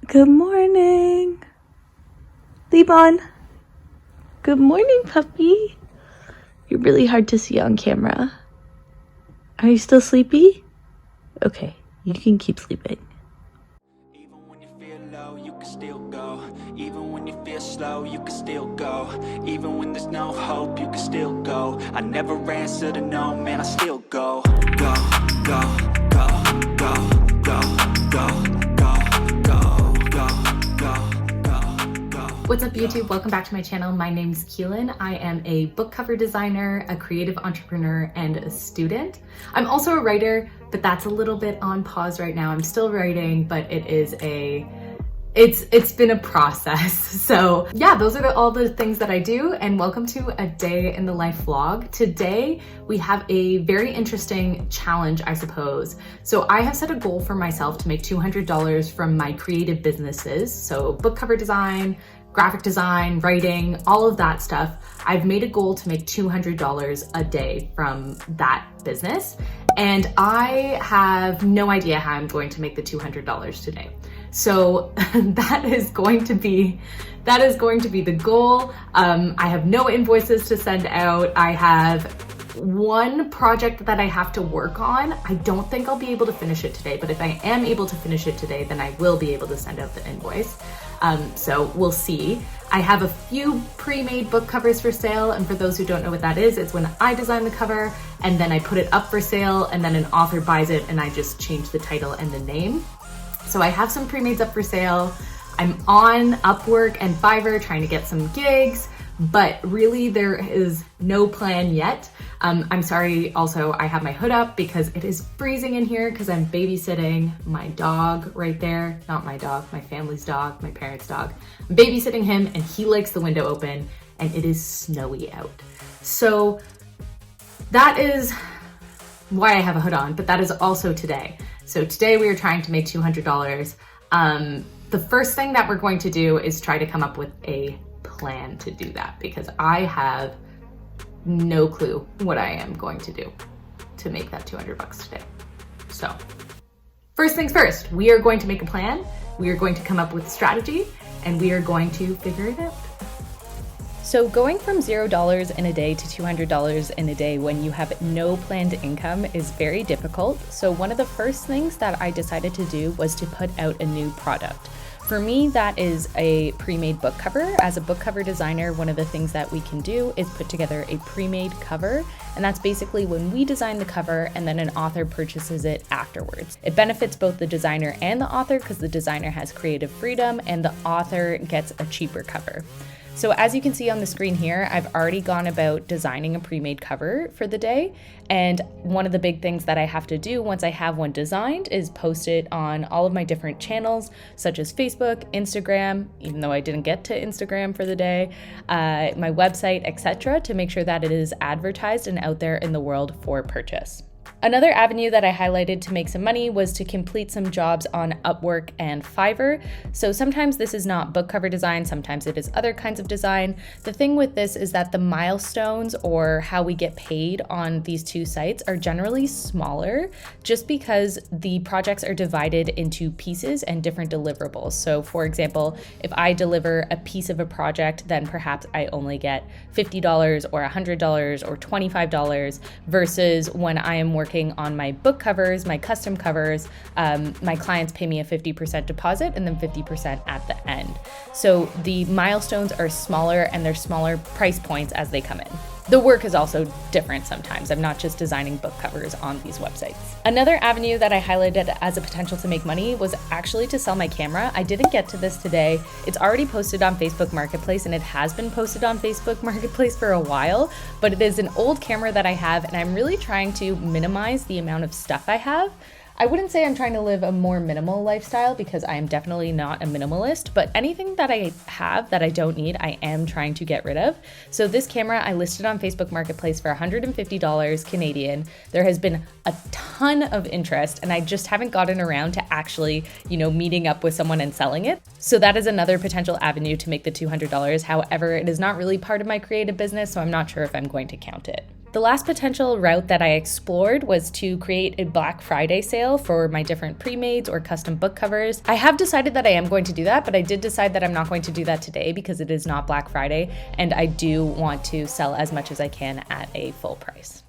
Good morning. Sleep on. Good morning, puppy. You're really hard to see on camera. Are you still sleepy? Okay, you can keep sleeping. Even when you feel low, you can still go. Even when you feel slow, you can still go. Even when there's no hope, you can still go. I never answer to no, man, I still go. Go, go, go, go, go, go, go, go, go, go, go. What's up YouTube? Welcome back to my channel. My name's Keelan. I am a book cover designer, a creative entrepreneur, and a student. I'm also a writer, but that's a little bit on pause right now. I'm still writing, but it's been a process. So yeah, those are all the things that I do, and welcome to a day in the life vlog. Today, we have a very interesting challenge, I suppose. So I have set a goal for myself to make $200 from my creative businesses. So book cover design, graphic design, writing, all of that stuff. I've made a goal to make $200 a day from that business. And I have no idea how I'm going to make the $200 today. So that is going to be the goal. I have no invoices to send out. I have one project that I have to work on. I don't think I'll be able to finish it today, but if I am able to finish it today, then I will be able to send out the invoice. So we'll see. I have a few pre-made book covers for sale, and for those who don't know what that is, it's when I design the cover and then I put it up for sale and then an author buys it and I just change the title and the name. So I have some pre-mades up for sale. I'm on Upwork and Fiverr trying to get some gigs, but really there is no plan yet. I'm sorry, also I have my hood up because it is freezing in here because I'm babysitting my dog right there. Not my dog, my family's dog, my parents' dog. I'm babysitting him and he likes the window open and it is snowy out. So that is why I have a hood on, but that is also today. So today we are trying to make $200. The first thing that we're going to do is try to come up with a plan to do that because I have no clue what I am going to do to make that $200 today. So first things first, we are going to make a plan. We are going to come up with strategy and we are going to figure it out. So going from $0 in a day to $200 in a day when you have no planned income is very difficult. So one of the first things that I decided to do was to put out a new product. For me, that is a pre-made book cover. As a book cover designer, one of the things that we can do is put together a pre-made cover. And that's basically when we design the cover and then an author purchases it afterwards. It benefits both the designer and the author because the designer has creative freedom and the author gets a cheaper cover. So as you can see on the screen here, I've already gone about designing a pre-made cover for the day. And one of the big things that I have to do once I have one designed is post it on all of my different channels, such as Facebook, Instagram, even though I didn't get to Instagram for the day, my website, etc., to make sure that it is advertised and out there in the world for purchase. Another avenue that I highlighted to make some money was to complete some jobs on Upwork and Fiverr. So sometimes this is not book cover design, sometimes it is other kinds of design. The thing with this is that the milestones or how we get paid on these two sites are generally smaller just because the projects are divided into pieces and different deliverables. So for example, if I deliver a piece of a project, then perhaps I only get $50 or $100 or $25 versus when I am working on my book covers, my custom covers, my clients pay me a 50% deposit and then 50% at the end. So the milestones are smaller and they're smaller price points as they come in. The work is also different sometimes. I'm not just designing book covers on these websites. Another avenue that I highlighted as a potential to make money was actually to sell my camera. I didn't get to this today. It's already posted on Facebook Marketplace and it has been posted on Facebook Marketplace for a while, but it is an old camera that I have and I'm really trying to minimize the amount of stuff I have. I wouldn't say I'm trying to live a more minimal lifestyle because I am definitely not a minimalist, but anything that I have that I don't need, I am trying to get rid of. So this camera I listed on Facebook Marketplace for $150 Canadian. There has been a ton of interest and I just haven't gotten around to actually, meeting up with someone and selling it. So that is another potential avenue to make the $200. However, it is not really part of my creative business, so I'm not sure if I'm going to count it. The last potential route that I explored was to create a Black Friday sale for my different pre-mades or custom book covers. I have decided that I am going to do that, but I did decide that I'm not going to do that today because it is not Black Friday, and I do want to sell as much as I can at a full price.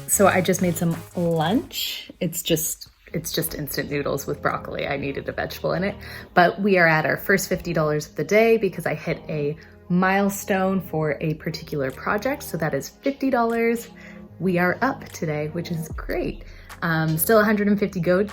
So I just made some lunch. It's just instant noodles with broccoli. I needed a vegetable in it. But we are at our first $50 of the day because I hit a milestone for a particular project. So that is $50. We are up today, which is great. Still 150 go.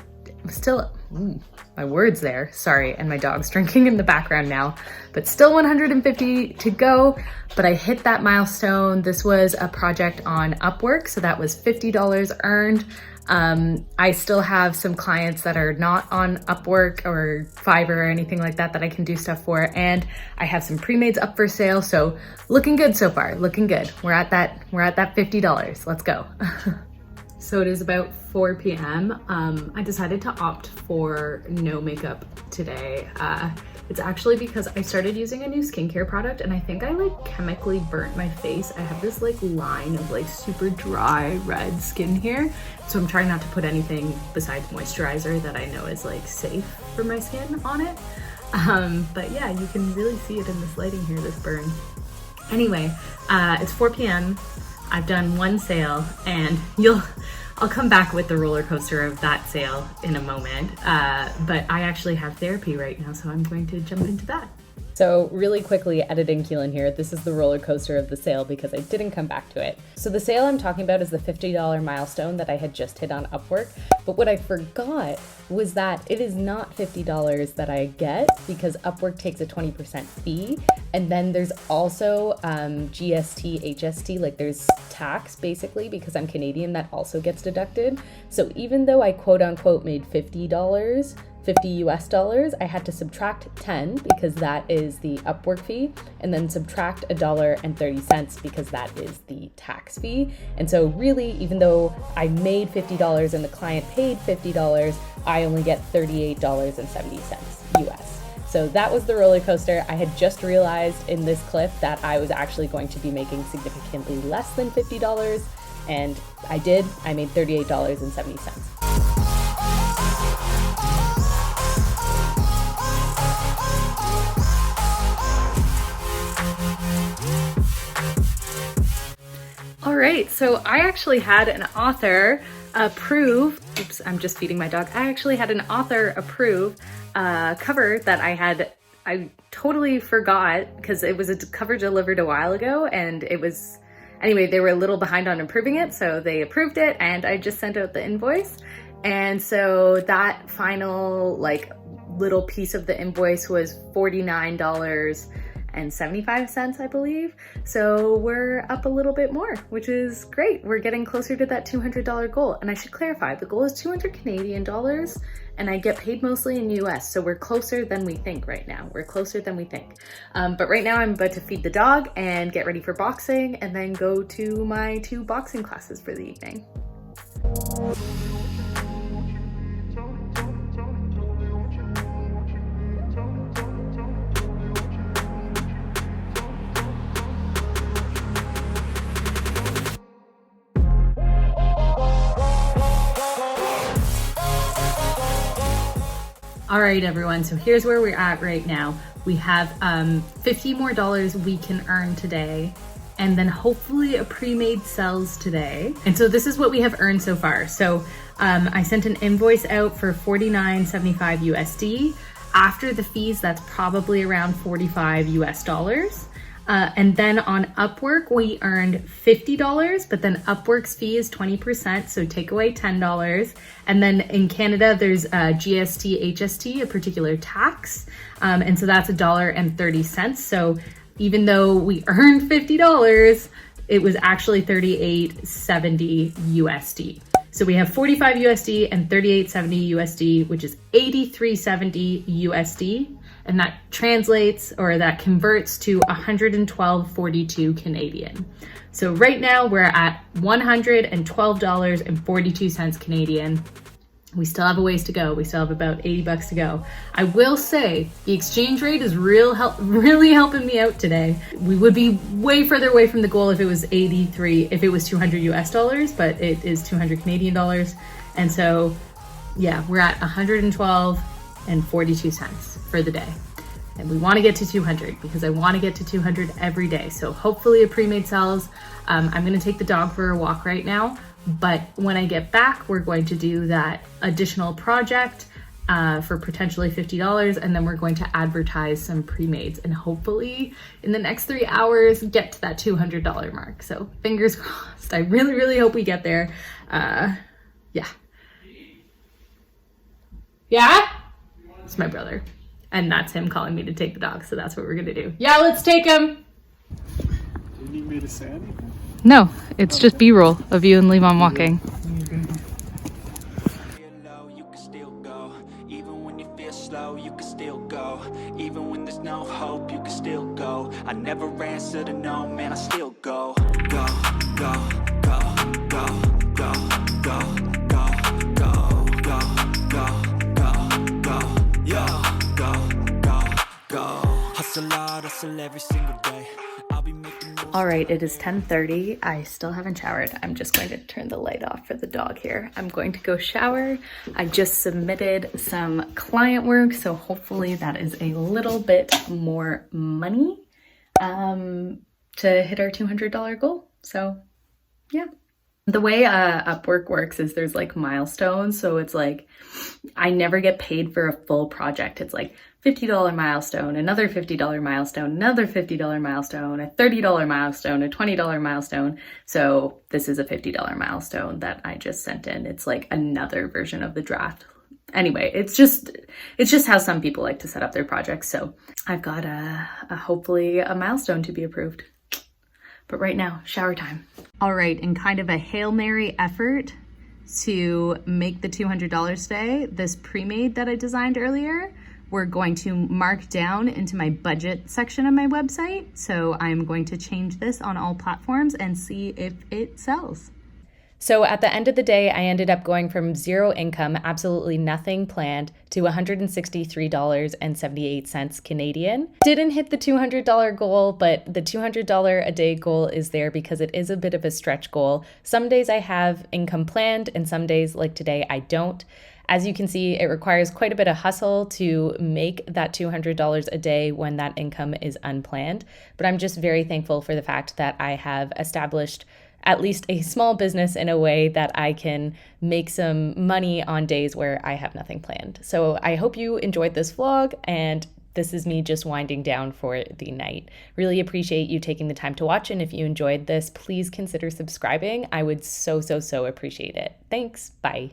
My words there, sorry, and my dog's drinking in the background now, but still 150 to go, but I hit that milestone. This was a project on Upwork, so that was $50 earned. I still have some clients that are not on Upwork or Fiverr or anything like that that I can do stuff for, and I have some pre-mades up for sale, so looking good so far, looking good. We're at that $50, let's go. So it is about 4 p.m. I decided to opt for no makeup today. It's actually because I started using a new skincare product and I think I like chemically burnt my face. I have this like line of like super dry red skin here. So I'm trying not to put anything besides moisturizer that I know is like safe for my skin on it. But yeah, you can really see it in this lighting here, this burn. Anyway, it's 4 p.m. I've done one sale and I'll come back with the roller coaster of that sale in a moment. But I actually have therapy right now, so I'm going to jump into that. So really quickly editing Keelan here, this is the roller coaster of the sale because I didn't come back to it. So the sale I'm talking about is the $50 milestone that I had just hit on Upwork. But what I forgot was that it is not $50 that I get because Upwork takes a 20% fee. And then there's also GST, HST, like there's tax basically because I'm Canadian that also gets deducted. So even though I quote unquote made $50 US dollars, I had to subtract 10 because that is the Upwork fee, and then subtract $1.30 because that is the tax fee. And so really, even though I made $50 and the client paid $50, I only get $38.70 US. So that was the roller coaster. I had just realized in this clip that I was actually going to be making significantly less than $50, and I did. I made $38.70. All right, so I actually had an author approve, oops, I'm just feeding my dog. I actually had an author approve a cover that I totally forgot because it was a cover delivered a while ago and anyway, they were a little behind on approving it, so they approved it and I just sent out the invoice. And so that final like little piece of the invoice was $49.75, I believe. So we're up a little bit more, which is great. We're getting closer to that $200 goal. And I should clarify, the goal is 200 Canadian dollars and I get paid mostly in US. So we're closer than we think right now. We're closer than we think. But right now I'm about to feed the dog and get ready for boxing and then go to my 2 boxing classes for the evening. All right, everyone, so here's where we're at right now. We have $50 more we can earn today, and then hopefully a pre-made sells today. And so this is what we have earned so far. So I sent an invoice out for $49.75 USD. After the fees, that's probably around $45 US dollars. And then on Upwork, we earned $50, but then Upwork's fee is 20%, so take away $10. And then in Canada, there's GST, HST, a particular tax. And so that's $1.30. So even though we earned $50, it was actually $38.70 USD. So we have 45 USD and 38.70 USD, which is 83.70 USD. and that translates, or that converts to 112.42 Canadian. So right now we're at $112.42 Canadian. We still have a ways to go. We still have about 80 bucks to go. I will say the exchange rate is really helping me out today. We would be way further away from the goal if it was 83, if it was 200 US dollars, but it is 200 Canadian dollars. And so, yeah, we're at 112.42 for the day. And we want to get to 200 because I want to get to 200 every day. So hopefully a pre-made sells. I'm going to take the dog for a walk right now. But when I get back, we're going to do that additional project for potentially $50, and then we're going to advertise some pre-mades and hopefully in the next 3 hours get to that $200 mark. So fingers crossed. I really hope we get there. Yeah. It's my brother, and that's him calling me to take the dog, so that's what we're gonna do. Yeah, let's take him. Do you need me to say anything? No, it's just B-roll of you and Levon walking. You can still go. Even when you feel slow, you can still go. Even when there's no hope, you can still go. I never answer to no, man, I still go. Go, go, go, go, go, go, go, go, go, go, go, go, go, go, go. Hustle hard, hustle every single day. I'll be making moves. All right, it is 10:30. I still haven't showered. I'm just going to turn the light off for the dog here. I'm going to go shower. I just submitted some client work, so hopefully that is a little bit more money to hit our $200 goal. So yeah. The way Upwork works is there's like milestones. So it's like I never get paid for a full project. It's like $50 milestone, another $50 milestone, another $50 milestone, a $30 milestone, a $20 milestone. So this is a $50 milestone that I just sent in. It's like another version of the draft. Anyway, it's just how some people like to set up their projects. So I've got hopefully a milestone to be approved. But right now, shower time. All right, in kind of a Hail Mary effort to make the $200 today, this pre-made that I designed earlier, we're going to mark down into my budget section of my website. So I'm going to change this on all platforms and see if it sells. So at the end of the day, I ended up going from zero income, absolutely nothing planned, to $163.78 Canadian. Didn't hit the $200 goal, but the $200 a day goal is there because it is a bit of a stretch goal. Some days I have income planned and some days like today I don't. As you can see, it requires quite a bit of hustle to make that $200 a day when that income is unplanned. But I'm just very thankful for the fact that I have established at least a small business in a way that I can make some money on days where I have nothing planned. So I hope you enjoyed this vlog, and this is me just winding down for the night. Really appreciate you taking the time to watch, and if you enjoyed this, please consider subscribing. I would so appreciate it. Thanks, bye.